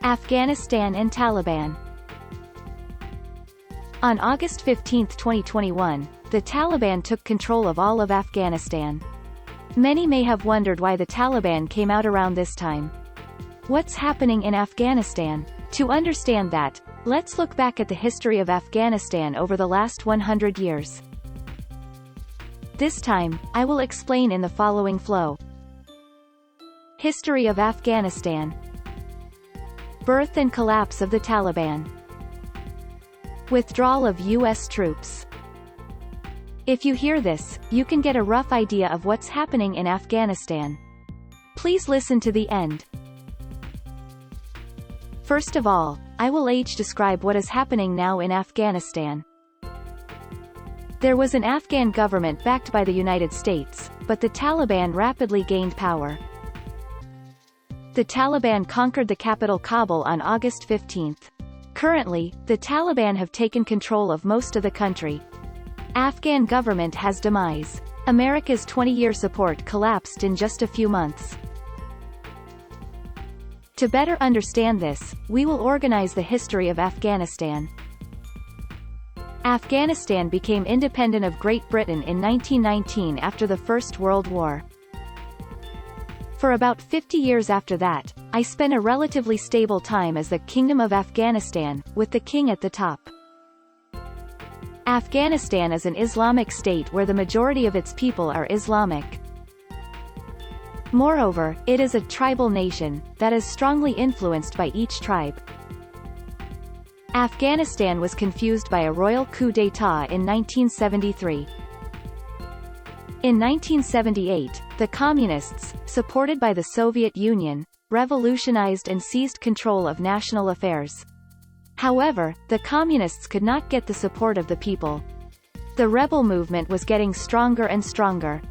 Afghanistan and Taliban. On August 15, 2021, the Taliban took control of all of Afghanistan. Many may have wondered why the Taliban came out around this time. What's happening in Afghanistan? To understand that, let's look back at the history of Afghanistan over the last 100 years. This time, I will explain in the following flow. History of Afghanistan. Birth and collapse of the Taliban. Withdrawal of US troops. If you hear this, you can get a rough idea of what's happening in Afghanistan. Please listen to the end. First of all, I will describe what is happening now in Afghanistan. There was an Afghan government backed by the United States, but the Taliban rapidly gained power. The Taliban conquered the capital Kabul on August 15. Currently, the Taliban have taken control of most of the country. Afghan government has demise. America's 20-year support collapsed in just a few months. To better understand this, we will organize the history of Afghanistan. Afghanistan became independent of Great Britain in 1919 after the First World War. For about 50 years after that, I spent a relatively stable time as the Kingdom of Afghanistan, with the king at the top. Afghanistan is an Islamic state where the majority of its people are Islamic. Moreover, it is a tribal nation, that is strongly influenced by each tribe. Afghanistan was confused by a royal coup d'état in 1973. In 1978, the Communists, supported by the Soviet Union, revolutionized and seized control of national affairs. However, the Communists could not get the support of the people. The rebel movement was getting stronger and stronger.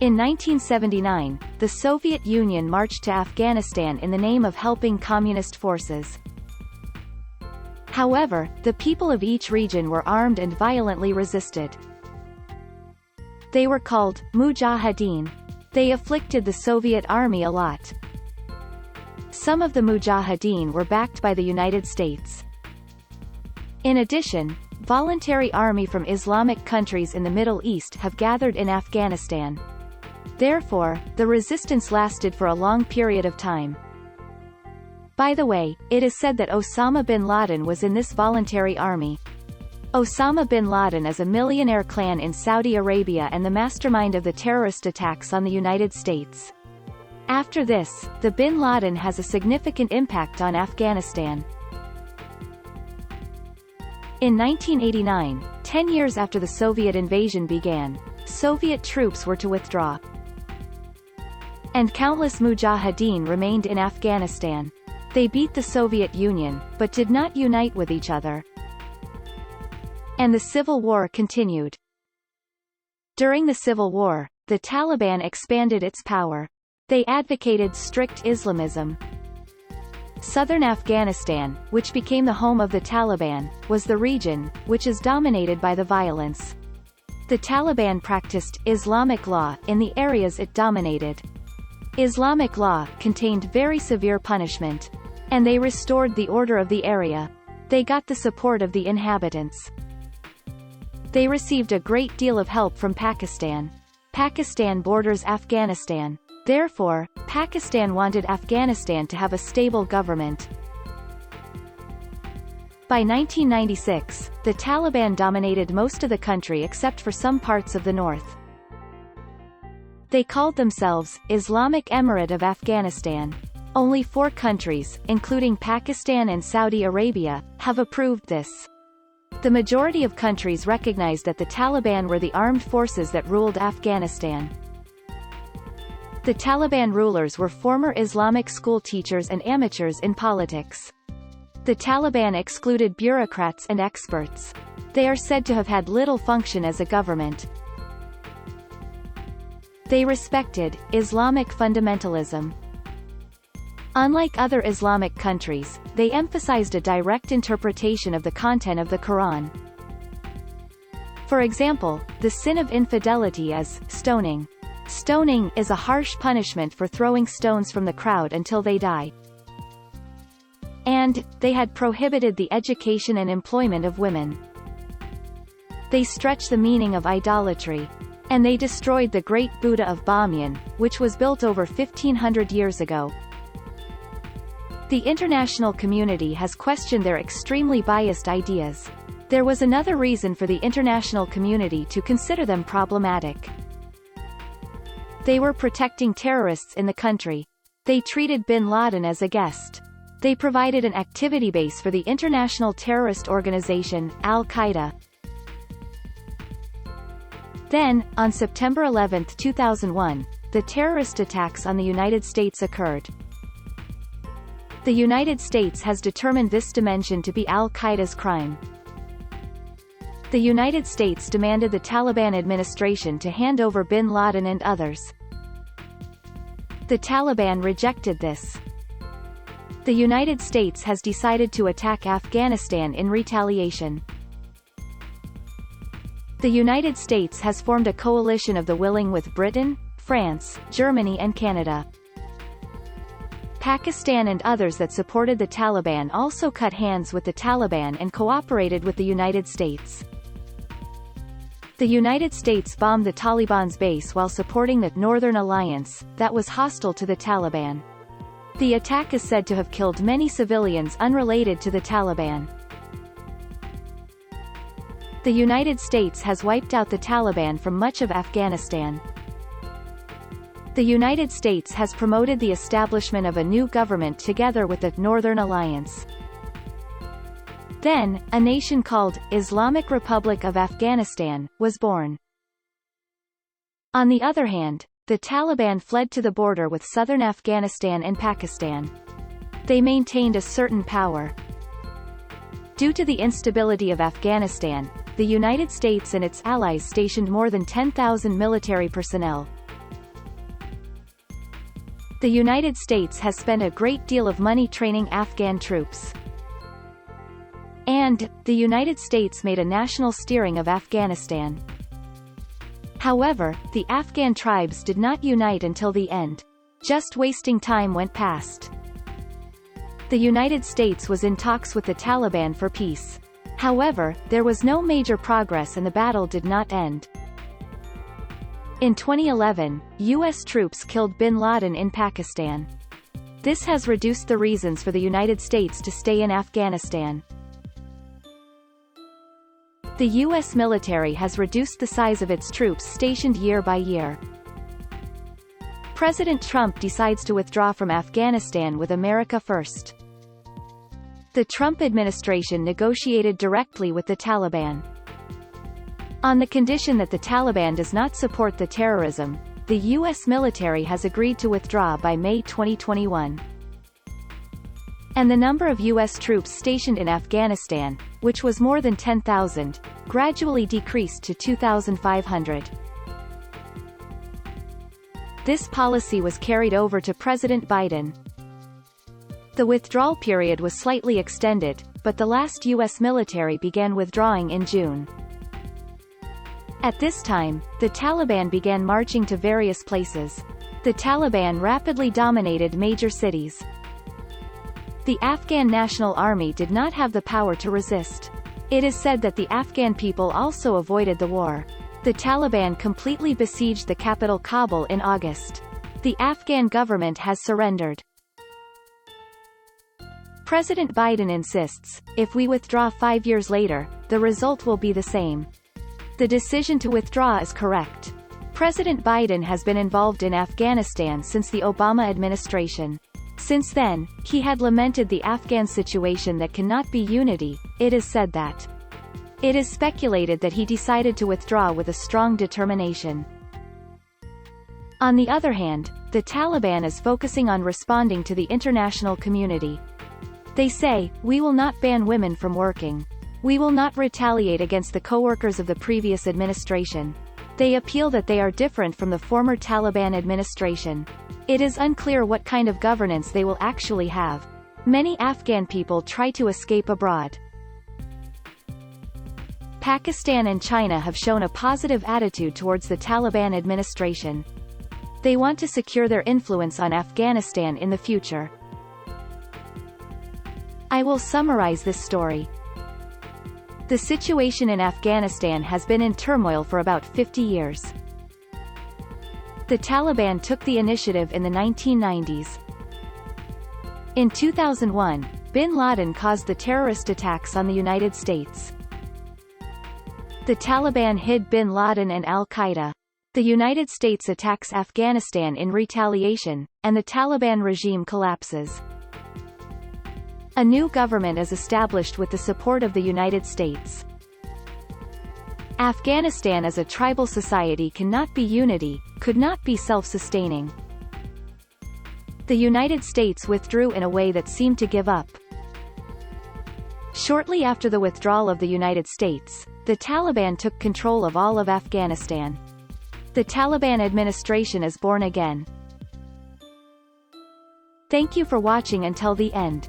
In 1979, the Soviet Union marched to Afghanistan in the name of helping communist forces. However, the people of each region were armed and violently resisted. They were called Mujahideen. They afflicted the Soviet army a lot. Some of the Mujahideen were backed by the United States. In addition, voluntary army from Islamic countries in the Middle East have gathered in Afghanistan. Therefore, the resistance lasted for a long period of time. By the way, it is said that Osama bin Laden was in this voluntary army. Osama bin Laden is a millionaire clan in Saudi Arabia and the mastermind of the terrorist attacks on the United States. After this, the bin Laden has a significant impact on Afghanistan. In 1989, 10 years after the Soviet invasion began, Soviet troops were to withdraw. And countless Mujahideen remained in Afghanistan. They beat the Soviet Union, but did not unite with each other. And the civil war continued. During the civil war, the Taliban expanded its power. They advocated strict Islamism. Southern Afghanistan, which became the home of the Taliban, was the region, which is dominated by the violence. The Taliban practiced Islamic law in the areas it dominated. Islamic law contained very severe punishment. And they restored the order of the area. They got the support of the inhabitants. They received a great deal of help from Pakistan. Pakistan borders Afghanistan. Therefore, Pakistan wanted Afghanistan to have a stable government. By 1996, the Taliban dominated most of the country except for some parts of the north. They called themselves Islamic Emirate of Afghanistan. Only 4 countries, including Pakistan and Saudi Arabia, have approved this. The majority of countries recognized that the Taliban were the armed forces that ruled Afghanistan. The Taliban rulers were former Islamic school teachers and amateurs in politics. The Taliban excluded bureaucrats and experts. They are said to have had little function as a government. They respected Islamic fundamentalism. Unlike other Islamic countries, they emphasized a direct interpretation of the content of the Quran. For example, the sin of infidelity is stoning. Stoning is a harsh punishment for throwing stones from the crowd until they die. And they had prohibited the education and employment of women. They stretched the meaning of idolatry. And they destroyed the great Buddha of Bamyan, which was built over 1500 years ago. The international community has questioned their extremely biased ideas. There was another reason for the international community to consider them problematic. They were protecting terrorists in the country. They treated bin Laden as a guest. They provided an activity base for the international terrorist organization, Al-Qaeda. Then, on September 11, 2001, the terrorist attacks on the United States occurred. The United States has determined this dimension to be Al-Qaeda's crime. The United States demanded the Taliban administration to hand over bin Laden and others. The Taliban rejected this. The United States has decided to attack Afghanistan in retaliation. The United States has formed a coalition of the willing with Britain, France, Germany and Canada. Pakistan and others that supported the Taliban also cut hands with the Taliban and cooperated with the United States. The United States bombed the Taliban's base while supporting the Northern Alliance, that was hostile to the Taliban. The attack is said to have killed many civilians unrelated to the Taliban. The United States has wiped out the Taliban from much of Afghanistan. The United States has promoted the establishment of a new government together with the Northern Alliance. Then, a nation called Islamic Republic of Afghanistan was born. On the other hand, the Taliban fled to the border with southern Afghanistan and Pakistan. They maintained a certain power. Due to the instability of Afghanistan, the United States and its allies stationed more than 10,000 military personnel. The United States has spent a great deal of money training Afghan troops. And, the United States made a national steering of Afghanistan. However, the Afghan tribes did not unite until the end. Just wasting time went past. The United States was in talks with the Taliban for peace. However, there was no major progress and the battle did not end. In 2011, U.S. troops killed bin Laden in Pakistan. This has reduced the reasons for the United States to stay in Afghanistan. The U.S. military has reduced the size of its troops stationed year by year. President Trump decides to withdraw from Afghanistan with America first. The Trump administration negotiated directly with the Taliban. On the condition that the Taliban does not support the terrorism, the U.S. military has agreed to withdraw by May 2021. And the number of U.S. troops stationed in Afghanistan, which was more than 10,000, gradually decreased to 2,500. This policy was carried over to President Biden. The withdrawal period was slightly extended, but the last U.S. military began withdrawing in June. At this time, the Taliban began marching to various places. The Taliban rapidly dominated major cities. The Afghan National Army did not have the power to resist. It is said that the Afghan people also avoided the war. The Taliban completely besieged the capital Kabul in August. The Afghan government has surrendered. President Biden insists, if we withdraw 5 years later, the result will be the same. The decision to withdraw is correct. President Biden has been involved in Afghanistan since the Obama administration. Since then, he had lamented the Afghan situation that cannot be unity. It is said that. It is speculated that he decided to withdraw with a strong determination. On the other hand, the Taliban is focusing on responding to the international community. They say, we will not ban women from working. We will not retaliate against the co-workers of the previous administration. They appeal that they are different from the former Taliban administration. It is unclear what kind of governance they will actually have. Many Afghan people try to escape abroad. Pakistan and China have shown a positive attitude towards the Taliban administration. They want to secure their influence on Afghanistan in the future. I will summarize this story. The situation in Afghanistan has been in turmoil for about 50 years. The Taliban took the initiative in the 1990s. In 2001, bin Laden caused the terrorist attacks on the United States. The Taliban hid bin Laden and al-Qaeda. The United States attacks Afghanistan in retaliation, and the Taliban regime collapses. A new government is established with the support of the United States. Afghanistan as a tribal society cannot be unity, could not be self-sustaining. The United States withdrew in a way that seemed to give up. Shortly after the withdrawal of the United States, the Taliban took control of all of Afghanistan. The Taliban administration is born again. Thank you for watching until the end.